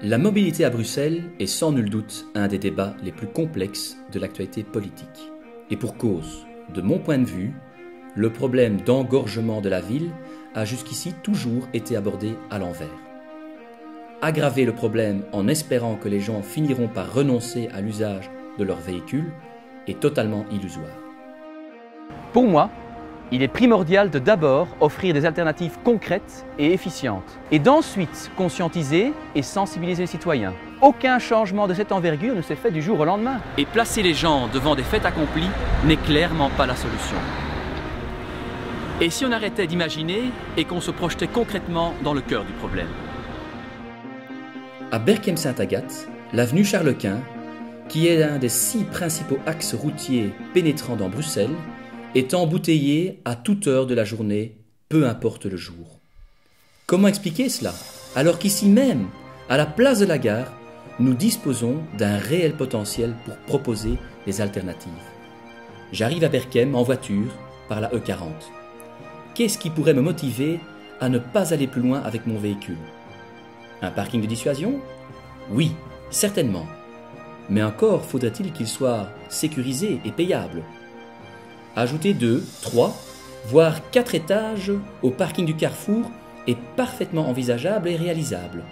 La mobilité à Bruxelles est sans nul doute un des débats les plus complexes de l'actualité politique. Et pour cause, de mon point de vue, le problème d'engorgement de la ville a jusqu'ici toujours été abordé à l'envers. Aggraver le problème en espérant que les gens finiront par renoncer à l'usage de leur véhicule est totalement illusoire. Pour moi, il est primordial de d'abord offrir des alternatives concrètes et efficientes et d'ensuite conscientiser et sensibiliser les citoyens. Aucun changement de cette envergure ne s'est fait du jour au lendemain. Et placer les gens devant des faits accomplis n'est clairement pas la solution. Et si on arrêtait d'imaginer et qu'on se projetait concrètement dans le cœur du problème? À Berchem-Sainte-Agathe, l'avenue Charles-Quint, qui est l'un des 6 principaux axes routiers pénétrant dans Bruxelles, est embouteillée à toute heure de la journée, peu importe le jour. Comment expliquer cela, alors qu'ici même, à la place de la gare, nous disposons d'un réel potentiel pour proposer des alternatives? J'arrive à Berchem en voiture par la E40. Qu'est-ce qui pourrait me motiver à ne pas aller plus loin avec mon véhicule? Un parking de dissuasion? Oui, certainement. Mais encore faudrait-il qu'il soit sécurisé et payable. Ajouter 2, 3, voire 4 étages au parking du Carrefour est parfaitement envisageable et réalisable.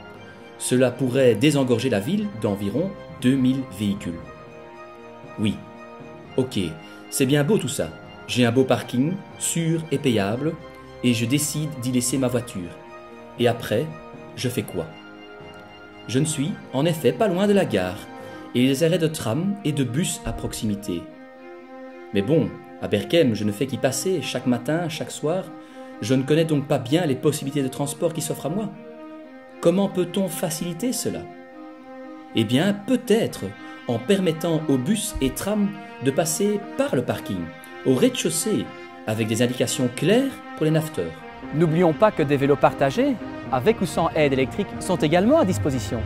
Cela pourrait désengorger la ville d'environ 2000 véhicules. Oui, ok, c'est bien beau tout ça. J'ai un beau parking, sûr et payable, et je décide d'y laisser ma voiture. Et après, je fais quoi? Je ne suis, en effet, pas loin de la gare, et les arrêts de tram et de bus à proximité. Mais bon, à Berchem, je ne fais qu'y passer chaque matin, chaque soir. Je ne connais donc pas bien les possibilités de transport qui s'offrent à moi. Comment peut-on faciliter cela? Eh bien, peut-être en permettant aux bus et trams de passer par le parking, au rez-de-chaussée, avec des indications claires pour les naveteurs. N'oublions pas que des vélos partagés, avec ou sans aide électrique, sont également à disposition.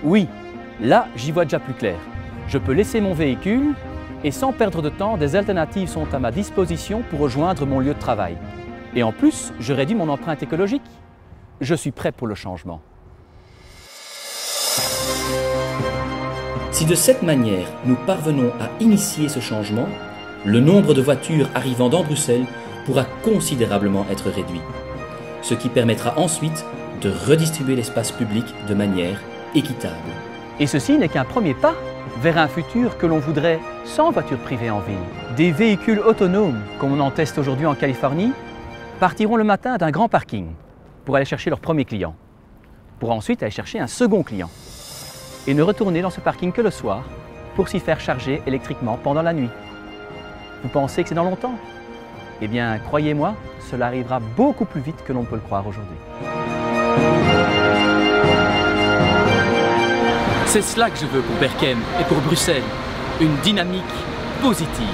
Oui, là, j'y vois déjà plus clair. Je peux laisser mon véhicule et sans perdre de temps, des alternatives sont à ma disposition pour rejoindre mon lieu de travail. Et en plus, je réduis mon empreinte écologique. Je suis prêt pour le changement. Si de cette manière, nous parvenons à initier ce changement, le nombre de voitures arrivant dans Bruxelles pourra considérablement être réduit, ce qui permettra ensuite de redistribuer l'espace public de manière équitable. Et ceci n'est qu'un premier pas vers un futur que l'on voudrait sans voiture privée en ville. Des véhicules autonomes, comme on en teste aujourd'hui en Californie, partiront le matin d'un grand parking pour aller chercher leur premier client, pour ensuite aller chercher un second client et ne retourner dans ce parking que le soir pour s'y faire charger électriquement pendant la nuit. Vous pensez que c'est dans longtemps? Eh bien, croyez-moi, cela arrivera beaucoup plus vite que l'on peut le croire aujourd'hui. C'est cela que je veux pour Berchem et pour Bruxelles, une dynamique positive.